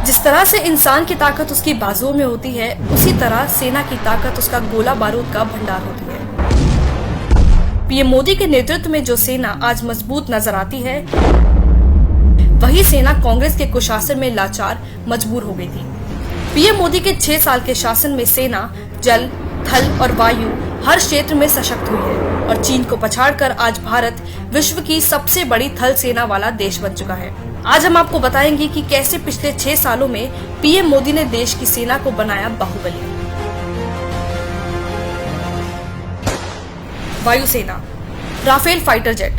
जिस तरह से इंसान की ताकत उसकी बाजुओं में होती है, उसी तरह सेना की ताकत उसका गोला बारूद का भंडार होती है। पीएम मोदी के नेतृत्व में जो सेना आज मजबूत नजर आती है, वही सेना कांग्रेस के कुशासन में लाचार मजबूर हो गई थी। पीएम मोदी के 6 साल के शासन में सेना जल, थल और वायु हर क्षेत्र में सशक्त हुई है और चीन को पछाड़कर आज भारत विश्व की सबसे बड़ी थल सेना वाला देश बन चुका है। आज हम आपको बताएंगे कि कैसे पिछले 6 सालों में पीएम मोदी ने देश की सेना को बनाया बाहुबली। वायुसेना। Rafale fighter jet.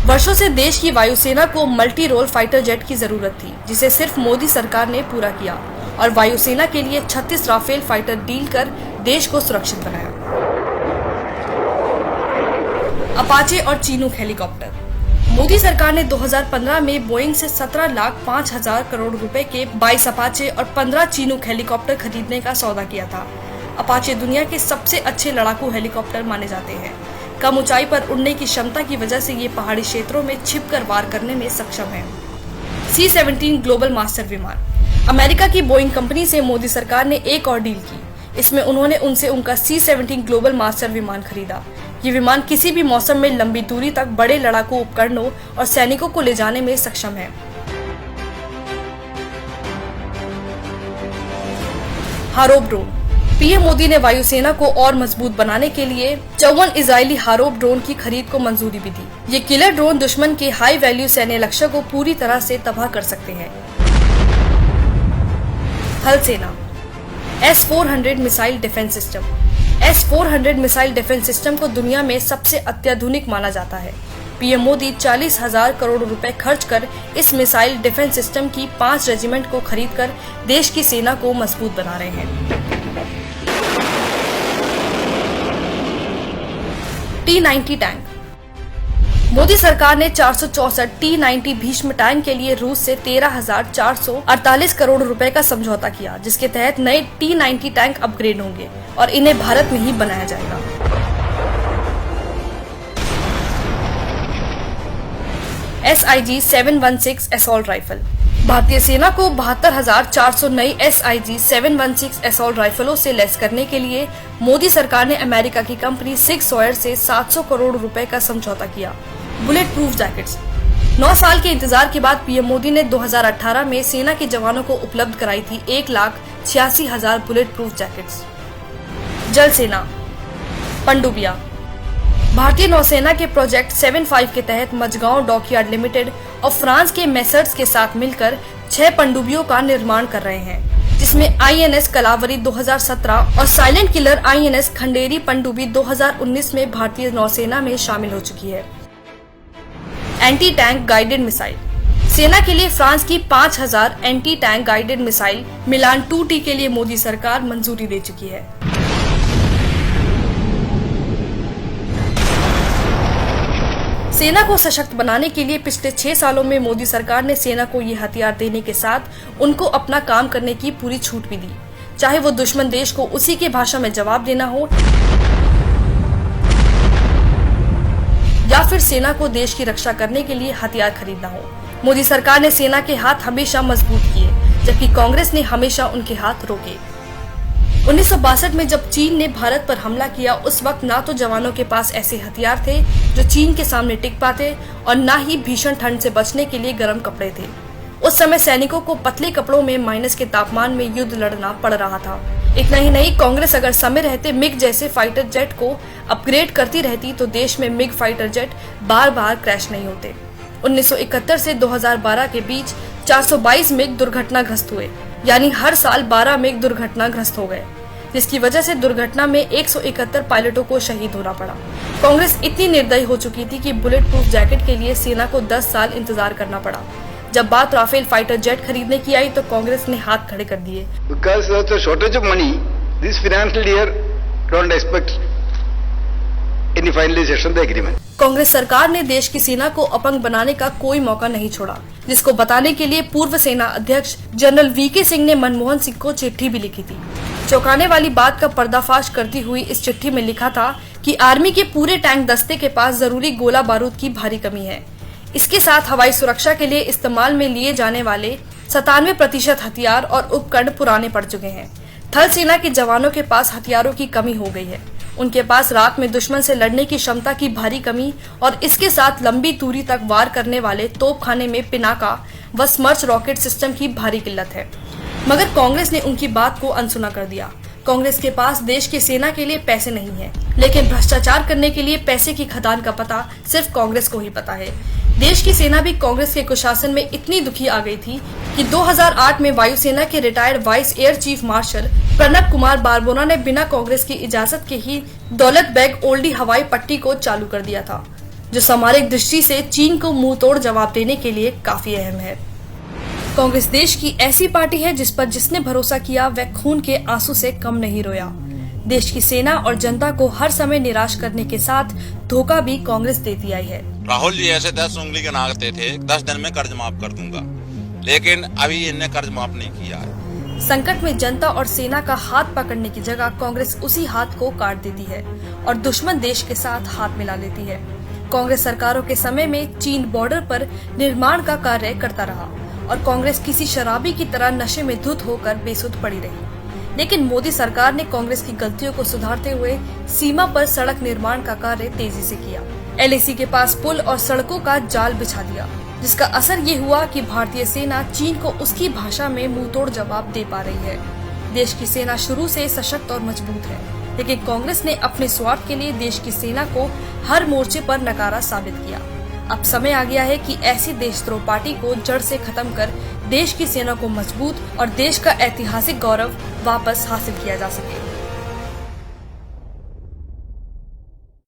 वर्षों से देश की वायुसेना को मल्टी रोल फाइटर जेट की जरूरत थी, जिसे सिर्फ मोदी सरकार ने पूरा किया और वायुसेना के लिए 36 राफेल फाइटर डील कर देश को सुरक्षित बनाया। अपाचे और चिनूक हेलीकॉप्टर। मोदी सरकार ने 2015 में बोइंग से 17,05,000 करोड़ रुपए के 22 अपाचे और 15 चिनूक हेलीकॉप्टर खरीदने का सौदा किया था। अपाचे दुनिया के सबसे अच्छे लड़ाकू हेलीकॉप्टर माने जाते हैं। कम ऊंचाई पर उड़ने की क्षमता की वजह से ये पहाड़ी क्षेत्रों में छिपकर वार करने में सक्षम है। C-17 ग्लोबल मास्टर विमान। अमेरिका की बोइंग कंपनी से मोदी सरकार ने एक और डील की। इसमें उन्होंने उनसे उनका C-17 ग्लोबल मास्टर विमान खरीदा। ये विमान किसी भी मौसम में लंबी दूरी तक बड़े लड़ाकू उपकरणों और सैनिकों को ले जाने में सक्षम है। हारोप ड्रोन। पीएम मोदी ने वायुसेना को और मजबूत बनाने के लिए 54 इजरायली हारोप ड्रोन की खरीद को मंजूरी भी दी। ये किलर ड्रोन दुश्मन के हाई वैल्यू सैन्य लक्ष्य को पूरी तरह से तबाह कर सकते हैं। थल सेना। S-400 missile defence system. S-400 missile defence system को दुनिया में सबसे अत्याधुनिक माना जाता है। पीएम मोदी 40,000 करोड़ रुपए खर्च कर इस मिसाइल डिफेंस सिस्टम की 5 रेजिमेंट को खरीदकर देश की सेना को मजबूत बना रहे हैं। T-90 tank. मोदी सरकार ने 464 T-90 भीष्म टैंक के लिए रूस से 13,448 करोड़ रुपए का समझौता किया, जिसके तहत नए T-90 टैंक अपग्रेड होंगे और इन्हें भारत में ही बनाया जाएगा। SIG-716 assault rifle. भारतीय सेना को 72,400 नई SIG-716 असॉल्ट राइफलों से लैस करने के लिए मोदी सरकार ने अमेरिका की कंपनी सिक्सॉयर से 700 करोड़ रुपए का समझौता किया। Bullet proof jackets. 9 साल के इंतजार के बाद पीएम मोदी ने 2018 में सेना के जवानों को उपलब्ध कराई थी 1,86,000 बुलेट प्रूफ जैकेट्स। जल सेना। पनडुब्बियां। भारतीय नौसेना के प्रोजेक्ट 75 के तहत मझगांव डॉकयार्ड लिमिटेड और फ्रांस के मेसर्स के साथ मिलकर 6 पनडुब्बियों का निर्माण कर रहे हैं, जिसमें INS कलावरी 2017 और साइलेंट किलर INS खंडेरी पनडुब्बी 2019 में भारतीय नौसेना में शामिल हो चुकी है। Anti tank guided missile. सेना के लिए फ्रांस की 5,000 एंटी टैंक गाइडेड मिसाइल मिलान 2T के लिए मोदी सरकार मंजूरी दे चुकी है। सेना को सशक्त बनाने के लिए पिछले 6 सालों में मोदी सरकार ने सेना को ये हथियार देने के साथ उनको अपना काम करने की पूरी छूट भी दी, चाहे वो दुश्मन देश को उसी के भाषा में जवाब देना हो या फिर सेना को देश की रक्षा करने के लिए हथियार खरीदना हो। मोदी सरकार ने सेना के हाथ हमेशा मजबूत किए, जबकि कांग्रेस ने हमेशा उनके हाथ रोके। 1962 में जब चीन ने भारत पर हमला किया, उस वक्त ना तो जवानों के पास ऐसे हथियार थे जो चीन के सामने टिक पाते और ना ही भीषण ठंड से बचने के लिए गर्म कपड़े थे। उस समय सैनिकों को पतले कपड़ों में माइनस के तापमान में युद्ध लड़ना पड़ रहा था। इतना ही नहीं, कांग्रेस अगर समय रहते मिग जैसे फाइटर जेट को अपग्रेड करती रहती तो देश में मिग फाइटर जेट बार बार क्रैश नहीं होते। 1971 से 2012 के बीच 422 मिग दुर्घटनाग्रस्त हुए, यानी हर साल 12 मिग दुर्घटनाग्रस्त हो गए, जिसकी वजह से दुर्घटना में 171 पायलटों को शहीद होना पड़ा। कांग्रेस इतनी निर्दयी हो चुकी थी कि बुलेट प्रूफ जैकेट के लिए सेना को 10 साल इंतजार करना पड़ा। जब बात राफेल फाइटर जेट खरीदने की आई तो कांग्रेस ने हाथ खड़े कर दिए। Because of the shortage of money, this financial year don't expect any finalization of the agreement. Congress सरकार ने देश की सेना को अपंग बनाने का कोई मौका नहीं छोड़ा, जिसको बताने के लिए पूर्व सेना अध्यक्ष जनरल VK सिंह ने मनमोहन सिंह को चिट्ठी भी लिखी थी। चौंकाने वाली बात का पर्दाफाश करती हुई इस चिट्ठी में लिखा था कि आर्मी के पूरे टैंक दस्ते के पास जरूरी गोला बारूद की भारी कमी है। इसके साथ हवाई सुरक्षा के लिए इस्तेमाल में लिए जाने वाले 97% हथियार और उपकरण पुराने पड़ चुके हैं। थल सेना के जवानों के पास हथियारों की कमी हो गई है। उनके पास रात में दुश्मन से लड़ने की क्षमता की भारी कमी और इसके साथ लंबी दूरी तक वार करने वाले तोपखाने में पिनाका व स्मर्च रॉकेट सिस्टम की भारी किल्लत है। मगर कांग्रेस ने उनकी बात को अनसुना कर दिया। कांग्रेस के पास देश की सेना के लिए पैसे नहीं है, लेकिन भ्रष्टाचार करने के लिए पैसे की खदान का पता सिर्फ कांग्रेस को ही पता है। देश की सेना भी कांग्रेस के कुशासन में इतनी दुखी आ गई थी कि 2008 में वायुसेना के retired vice air chief marshal Pranab Kumar Barbora ने बिना कांग्रेस की इजाजत के ही दौलत बेग ओल्डी हवाई पट्टी को चालू कर दिया था, जो सामरिक दृष्टि से चीन को मुंह तोड़ जवाब देने के लिए काफी अहम है। कांग्रेस देश की ऐसी पार्टी है जिस पर जिसने भरोसा किया वह खून के आंसू से कम नहीं रोया। देश की सेना और जनता को हर समय निराश करने के साथ धोखा भी कांग्रेस देती आई है। राहुल जी ऐसे 10 उंगली के नागते थे, 10 दिन में कर्ज माफ कर दूंगा, लेकिन अभी इन्हें कर्ज माफ नहीं किया है। संकट में जनता और सेना का हाथ पकड़ने की जगह कांग्रेस उसी हाथ को काट देती है और दुश्मन देश के साथ हाथ मिला लेती है। कांग्रेस सरकारों के समय में चीन बॉर्डर पर निर्माण का कार्य करता रहा और कांग्रेस किसी शराबी की तरह नशे में धुत होकर बेसुध पड़ी रही। लेकिन मोदी सरकार ने कांग्रेस की गलतियों को सुधारते हुए सीमा पर सड़क निर्माण का कार्य तेजी से किया। LAC के पास पुल और सड़कों का जाल बिछा दिया, जिसका असर ये हुआ कि भारतीय सेना चीन को उसकी भाषा में मुंहतोड़ जवाब दे पा रही है। देश की सेना शुरू से सशक्त और मजबूत है, लेकिन कांग्रेस ने अपने स्वार्थ के लिए देश की सेना को हर मोर्चे पर नकारा साबित किया। अब समय आ गया है कि ऐसी देशद्रोह पार्टी को जड़ से खत्म कर देश की सेना को मजबूत और देश का ऐतिहासिक गौरव वापस हासिल किया जा सके।